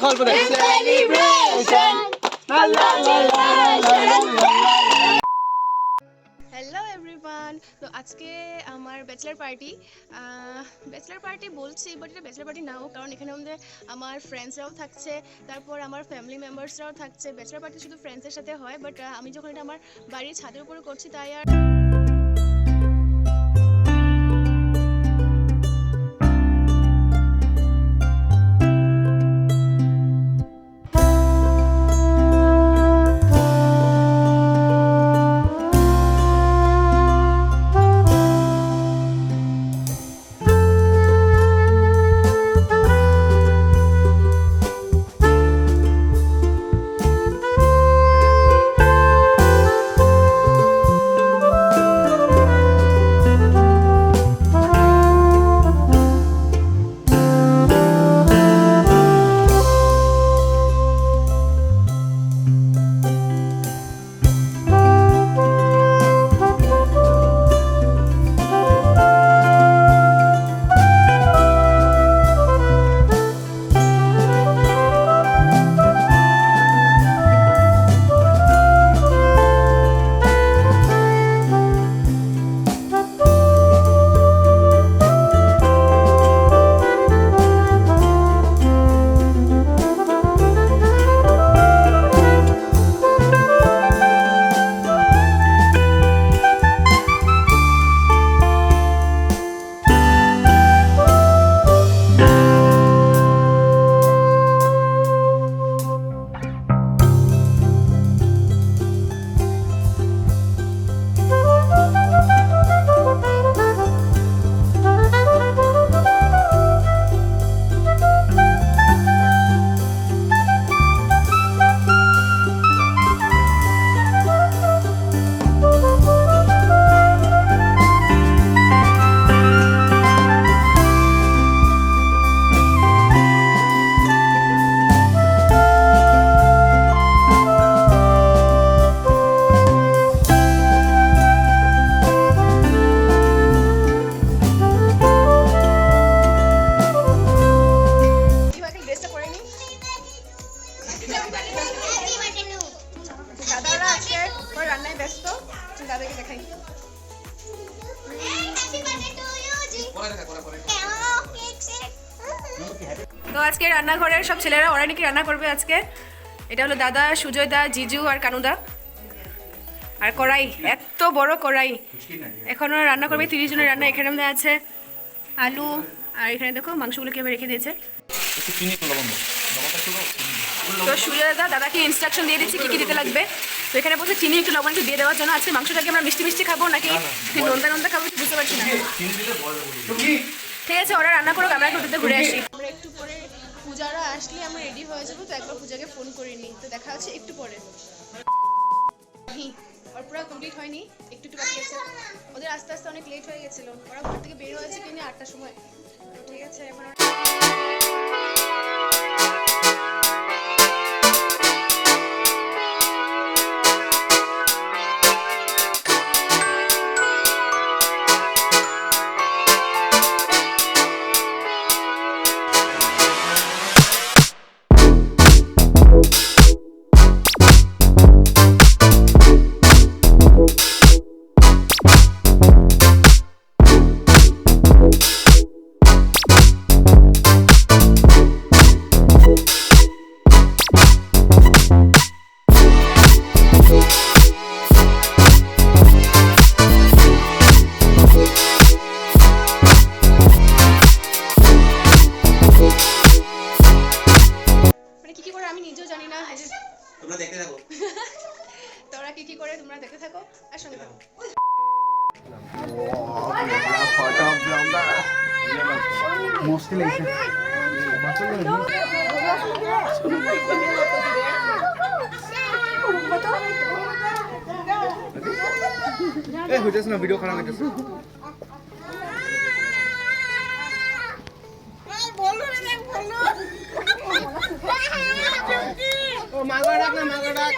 অল্প দেখ সেলিব্রেশন লা লা লা লা লা। হ্যালো এভরিওয়ান, তো আজকে আমার ব্যাচেলার পার্টি বলছি, বাট এটা ব্যাচেলার পার্টি নাও, কারণ এখানে আমাদের আমার ফ্রেন্ডসরাও থাকছে, তারপর আমার ফ্যামিলি মেম্বার্সরাও থাকছে। ব্যাচেলার পার্টি শুধু ফ্রেন্ডসের সাথে হয়, বাট আমি যখন এটা আমার বাড়ির ছাদের উপরে করছি তাই আর দাদারা আজকে রান্নায় ব্যস্ত। দাদাকে দেখাই। তো আজকে রান্নাঘরের সব ছেলেরা ওরা নাকি রান্না করবে আজকে। এটা হলো দাদা, সুজয় দা, জিজু আর কানুদা। আর কড়াই, এত বড় কড়াই, এখন ওরা রান্না করবে 30 জনের রান্না। এখানে আমাদের আছে আলু, আর এখানে দেখো মাংসগুলো কিভাবে রেখে দিয়েছে। তো সুজয় দাদাকে ইনস্ট্রাকশন দিয়ে দিচ্ছি কী কী দিতে লাগবে। তো এখানে বলছে চিনি একটু লবণ একটু দিয়ে দেওয়ার জন্য। আজকে মাংসটাকে আমরা মিষ্টি মিষ্টি খাবো নাকি নোনতা খাবো বুঝতে পারছি না। ঠিক আছে, ওরা রান্না করুক, আমরা একটু ঘুরে আসি। আমরা একটু পরে পূজারা আসলে আমরা রেডি হয়ে যাবো। তো একবার পূজাকে ফোন করিনি, তো দেখা হচ্ছে একটু পরে। ওর পুরো কমপ্লিট হয়নি, একটু বাকি আছে। ওদের আস্তে আস্তে অনেক লেট হয়ে গেছিলো। ওরা ঘর থেকে বের হয়েছে কিনে 8টার সময়। তো ঠিক আছে, এখন তোমরা দেখতে থাকো। তোরা কি কি করে তোমরা দেখতে থাকো আর সঙ্গে থাকো। মুশকিল আছে। ए हो जाएगा ना वीडियो खराब हो जाएगा। बोलो रे बोलो। ओ मांगो डाक ना मांगो डाक।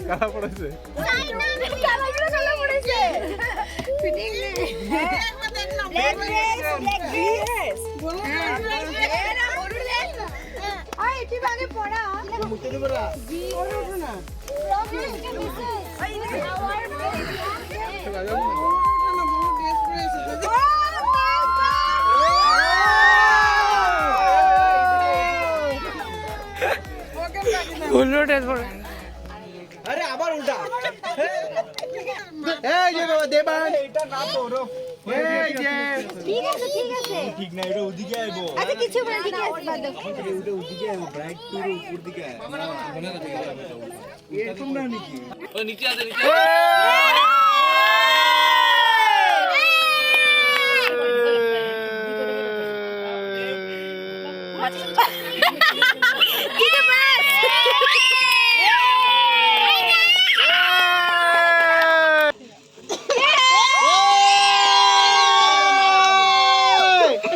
কারা পড়েছে আরে আবার উল্টা এই যে বাবা দেবান এটা না পড়ো এই যে ঠিক আছে ঠিক না এটা ওদিকে আইবো আচ্ছা কিছু বলে ঠিক আছে বাদ দাও এটা ওদিকে আইবো ব্রাইট টুর উপর দিকে এরকম না নাকি ও নিচে আছে নিচে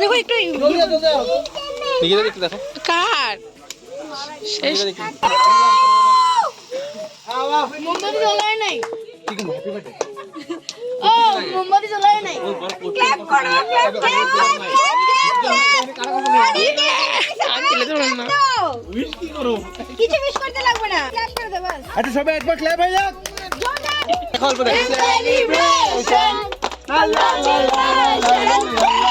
দেখো একটু দেখি দেখি দেখো কার শেষ মোমবাতি জ্বলায় নাই ঠিক আছে হ্যাপি বার্থডে ও মোমবাতি জ্বলায় নাই ক্ল্যাপ করো উইশ কি করো কিছু মিস করতে লাগবে না ক্ল্যাপ করে দে বাস আচ্ছা সবাই একবার ক্ল্যাপ হয়ে যাক অল্প দেখ সেলিব্রেশন লা লা লা লা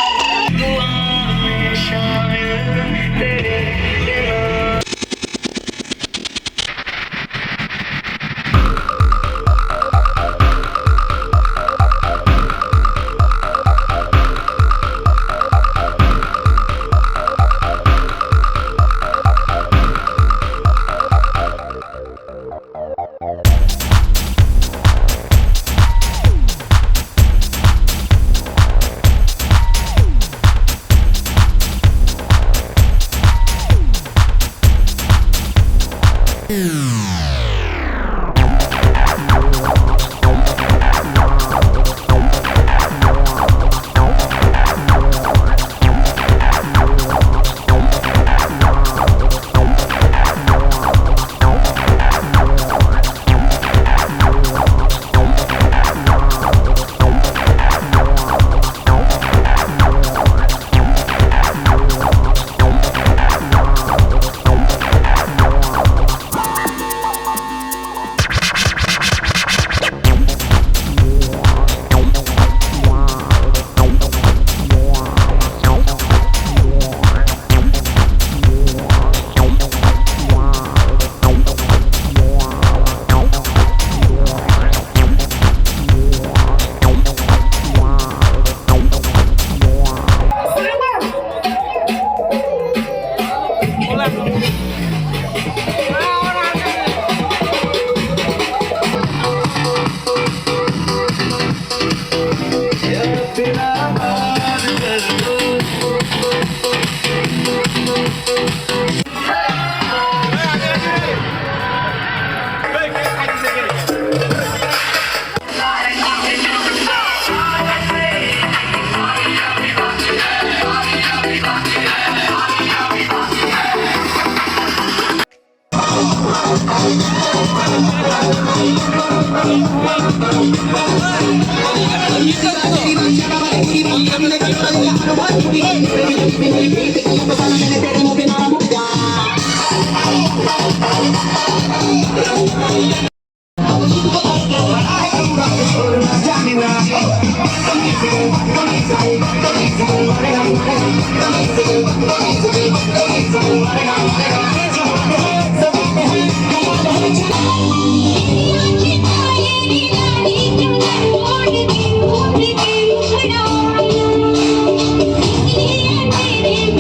Thank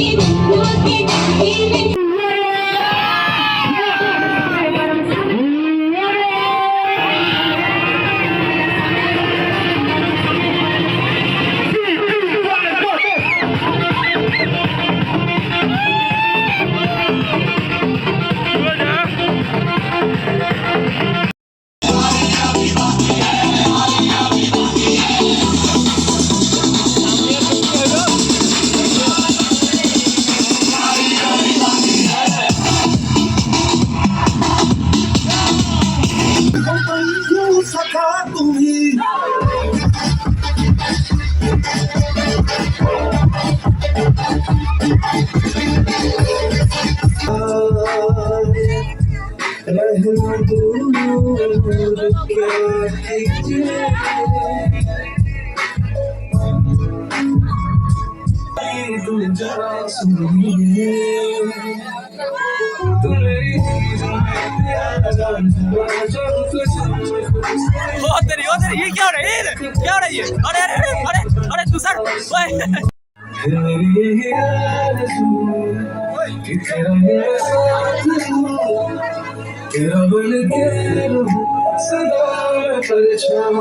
you. ओ तेरी ये क्या हो रहा है? क्या हो रहा है ये? अरे दूसरा ओए तेरा बन के रहूं सदा परेशान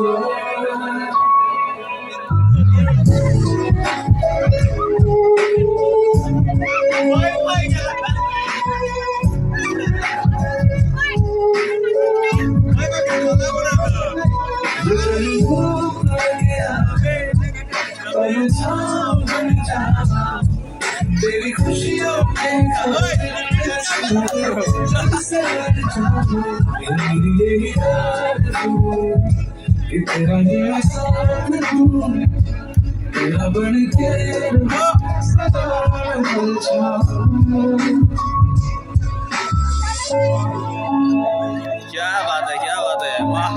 तेरी खुशियों में तेरा तेरा बन के सदा क्या बात है वाह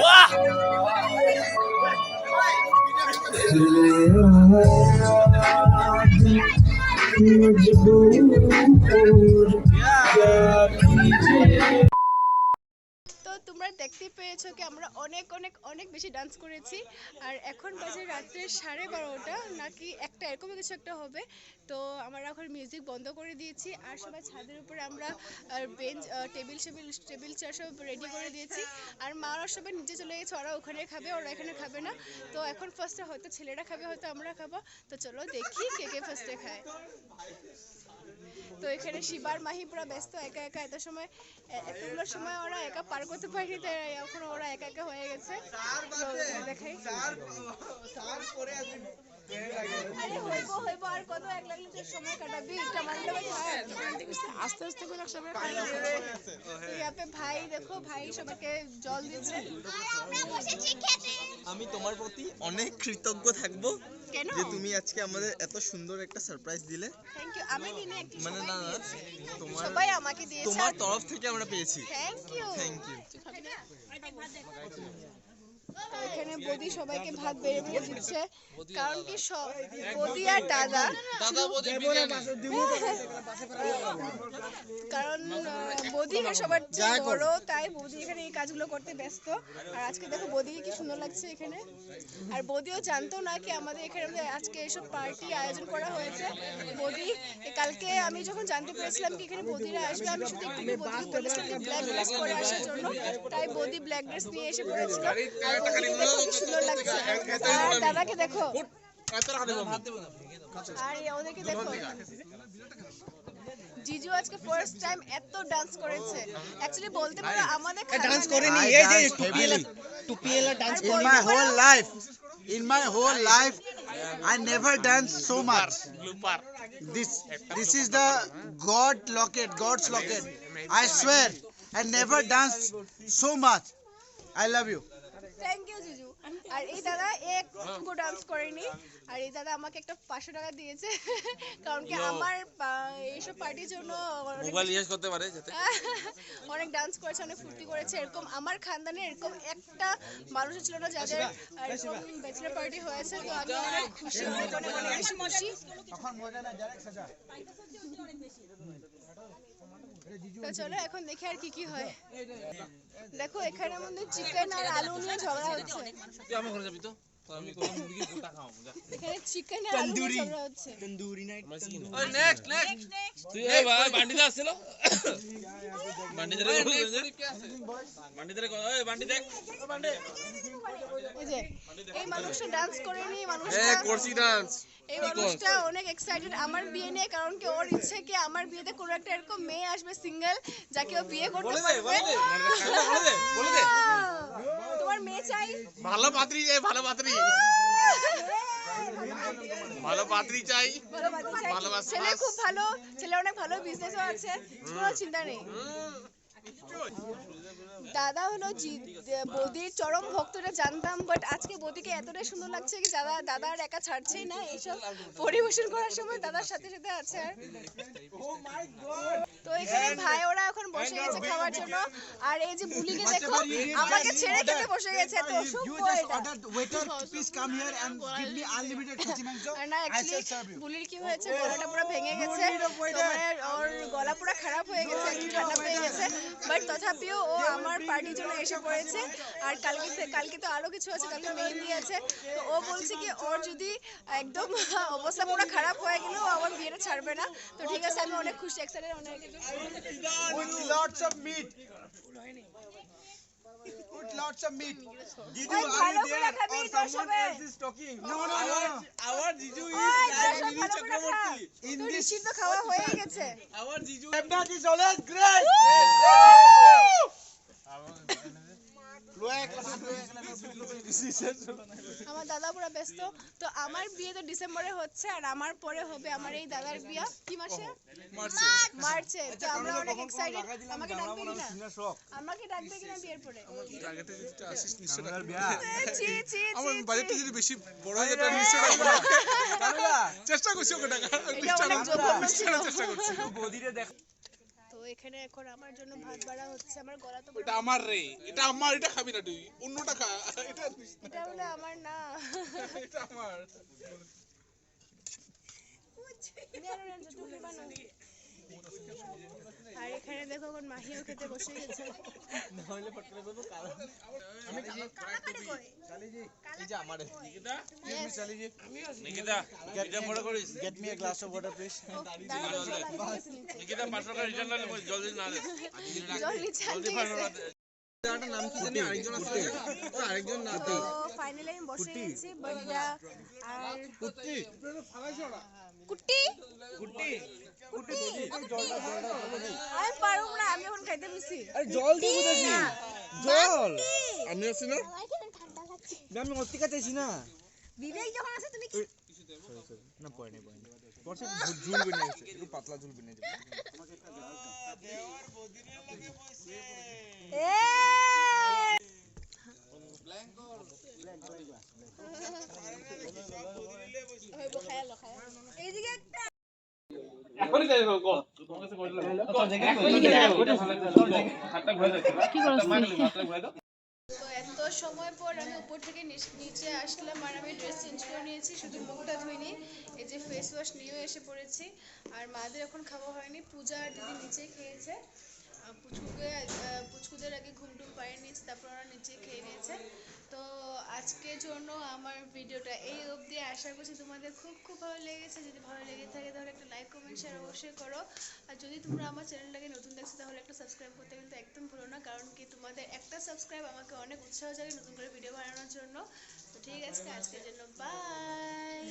वाह তো তোমরা দেখতে পেয়েছো কি আমরা অনেক অনেক অনেক বেশি ডান্স করেছি আর এখন বাজে রাত্রে 12:30 নাকি একটা এরকম কিছু একটা হবে। তো আমরা এখন মিউজিক বন্ধ করে দিয়েছি আর সবাই ছাদের উপরে আমরা বেঞ্চ টেবিল চেয়ার সব রেডি করে দিয়েছি আর মারা সবাই নিচে চলে গেছে, ওরা ওখানে খাবে, ওরা এখানে খাবে না। তো এখন ফার্স্টে হয়তো ছেলেরা খাবে, হয়তো আমরা খাবো। তো চলো দেখি কে কে ফার্স্টে খায়। তো এখানে শিবার মাহি পুরো ব্যস্ত একা একা, এত সময় এতগুলো সময় ওরা একা পার করতে পারেনি, তাই এখন ওরা একা একা হয়ে গেছে। দেখাই হইব আর কত এক লাগলে যে সময় কাটাবি আস্তে আস্তে করে সবাই ভাই দেখো ভাই সবাইকে জল দিচ্ছে। আমি তোমার প্রতি অনেক কৃতজ্ঞ থাকবো যে তুমি আজকে আমাদের এত সুন্দর একটা সারপ্রাইজ দিলে। Thank you. আমি দিনে একটু মানে না তোমার সবাই আমাকে দিয়েছে, তোমার তরফ থেকে আমরা পেয়েছি। Thank you. তো এখানে বৌদি সবাইকে ভাত বেড়ে বেড়ে দিচ্ছে, কারণ কি বৌদি আর দাদা কারণ বৌদি সবার চেয়ে বড়, তাই বৌদি এখানে এই কাজগুলো করতে ব্যস্ত। আর আজকে দেখো বৌদিকে কি সুন্দর লাগছে এখানে। আর বৌদিও জানতো না কি আমাদের এখানে আজকে এসব পার্টি আয়োজন করা হয়েছে। বৌদি কালকে আমি যখন জানতে পেরেছিলাম কি এখানে বৌদিরা আসবে, আমি শুধু একটু বৌদিকে বলেছিলাম কি ব্ল্যাক ড্রেস পরে আসার জন্য, তাই বৌদি ব্ল্যাক ড্রেস নিয়ে এসে পড়েছিল। আর বৌদিকে দেখো কি সুন্দর লাগছে। আর দাদাকে দেখো আর ওদেরকে দেখো। জিজু আজকে ফার্স্ট টাইম এত ডান্স করেছে। অ্যাকচুয়ালি বলতে পারো আমাদের ডান্স করেনি, এই যে টুপিয়েলা dance in my whole life I never danced so much. This is the God's locket. I swear I never danced so much. I love you. Thank you জিজু। আর এই দাদা একটুকু ডান্স করেনি, আর এই দাদা আমাকে একটা 500 টাকা দিয়েছে, কারণ কি আমার এইসব পার্টির জন্য মোবাইল ইউজ করতে পারে যাতে অনেক ডান্স করেছে, অনেক ফুর্তি করেছে। এরকম আমার খানদানে এরকম একটা মানুষ ছিল না যাদের এরকম ব্যাচেলর পার্টি হয়েছে। তো আমি অনেক খুশি, অনেক বেশি খুশি। তো চলো এখন দেখি আর কি হয়। দেখো এখানে মধ্যে চিকেন আর আলু নিয়ে ঝগড়া হচ্ছে। এখানে চিকেন আর আলু নিয়ে ঝগড়া হচ্ছে। তন্দুরি নাইট ওই নেক্সট তুই এই ভাই বান্ডিদা আসছিল বান্ডিদারে ওই বান্ডি দেখ বান্ডি এই যে এই মানুষটা ডান্স করেনি, মানুষটা করছি ডান্স। এই মানুষটা অনেক এক্সাইটেড আমার বিয়ে নিয়ে, কারণ কি ওর ইচ্ছে কি আমার বিয়েতে কোনো একটা এরকম মেয়ে আসবে সিঙ্গেল, যাকে ও বিয়ে করতে পারবে। বলে দে তোমার মেয়ে চাই, ভালো পাত্রী চাই, ভালো পাত্রী চাই। ছেলে খুব ভালো, ছেলে অনেক ভালো বিজনেসও আছে, কোনো চিন্তা নেই। দাদা হলো বৌদির চরম ভক্তটা জানতাম, বাট আজকে বৌদিকে এতটাই সুন্দর লাগছে কি দাদার একা ছাড়ছেই না, এইসব পরিবেশন করার সময় দাদার সাথে সাথে আছে। আর তো এখানে ভাই ওরা এখন বসে গেছে খাওয়ার জন্য, আর এই যে বুলিকে দেখো আমাকে ছেড়ে খেতে বসে গেছে। তো You just ordered waiter, please come here and give me unlimited chicken mango. আর না I shall actually serve you. বুলির কি হয়েছে, গলাটা পুরো ভেঙে গেছে, তোমার ওর গলা পুরো খারাপ হয়ে গেছে, একটু ঠান্ডা পেয়ে গেছে, বাট তথাপিও ও আমার পার্টির জন্য এসে পড়েছে। আর কালকে তো আরো কিছু আছে, কালকে মেহেন্দি আছে। তো ও বলছে কি ওর যদি একদম অবস্থা পুরো খারাপ হয়ে গেলে ও আমার বিয়েটা ছাড়বে না। তো ঠিক আছে, আমি অনেক খুশি, এক্সাইটেড অনেক। With lots of meat. With lots of meat. ওই ভালো করে খাবি তোর সবে। No. Our Jiju ওই তোর সব ভালো করে খা। তোর ঋষির তো খাওয়া হয়ে গেছে। our Jiju That is always great. আমার দাদা পুরো ব্যস্ত। তো আমার বিয়ে তো ডিসেম্বরে হচ্ছে, আর আমার পরে হবে আমার এই দাদার বিয়ে কি মাসে? মার্চে। তো আমরা অনেক এক্সাইটেড। আমাকে ডাকবে কিনা? আমাকে ডাকবে কিনা বিয়ের পরে? টার্গেটে যদি আসিস নিশ্চয় ছি ছি আমার বাজেটটা যদি বেশি বড় হয়ে যায় নিশ্চয় রাখবো না। চেষ্টা করছি ওকে টাকা এটা অনেক জঘন্য ছিল। চেষ্টা করছি। তো এখানে এখন আমার জন্য ভাত বাড়া হচ্ছে। আমার গলা তো এটা আমার রে, এটা আমার, এটা খাবি না তুই, অন্যটা খা। এটা এটা হলো আমার না। এটা আমার। আর এখানে দেখো এখন মাহিও খেতে বসে গেছে। নিকিতা এটা বড় করিস। Get me a glass of water, please. Nikita 500 টাকা রিটার্ন লাগবে, জলদি না দে। জল নিচে আনতে গেছে। নাম কি জানি আরেকজন আছে। আরেকজন না তো ফাইনালি আমি বসে গেছি, বাট এটা আর কুট্টি কুট্টি আমি পারব না, আমি এখন খাইতে মিছি। আরে জল দে বুঝাছি। জল আমি আছি না, ঠান্ডা লাগছে। আমি অতিকা চাইছি না। বিবেক যখন আছে তুমি কি না পড়ে নাই পড়ছে, ঝুল বিনে আছে, একটু পাতলা ঝুল বিনে যাবে। এ হইব খায়া লো খায়া এইদিকে একটা এখনই যাই হোক তোমার কাছে কইলা আচ্ছা দেখে হাতটা ঘুরে যাচ্ছে কি করছিস মারলি হাতটা ঘুরে দাও। তো এত সময় পর আমি উপর থেকে নিচে আসলাম, আর আমি ড্রেস চেঞ্জ করে নিয়েছি, শুধু মুখটা ধুইনি, এই যে ফেস ওয়াশ নিয়ে এসে পড়েছি। আর মাদের এখন খাওয়া হয়নি, পূজা আর দিদি নিচে খেয়েছে। পুচকুদের আগে ঘুম টুম পাড়িয়ে নিয়েছে, তারপর ওরা নিচে খেয়ে নিয়েছে। তো আজকের জন্য আমার ভিডিওটা এই অবধি। আশা করছি তোমাদের খুব খুব ভালো লেগেছে। যদি ভালো লেগে থাকে তাহলে একটা লাইক কমেন্ট শেয়ার অবশ্যই করো। আর যদি তোমরা আমার চ্যানেলটাকে নতুন দেখছো তাহলে একটা সাবস্ক্রাইব করতে কিন্তু একদম ভুলো না, কারণ কি তোমাদের একটা সাবস্ক্রাইব আমাকে অনেক উৎসাহ জাগে নতুন করে ভিডিও বানানোর জন্য। তো ঠিক আছে, আজকের জন্য বাই।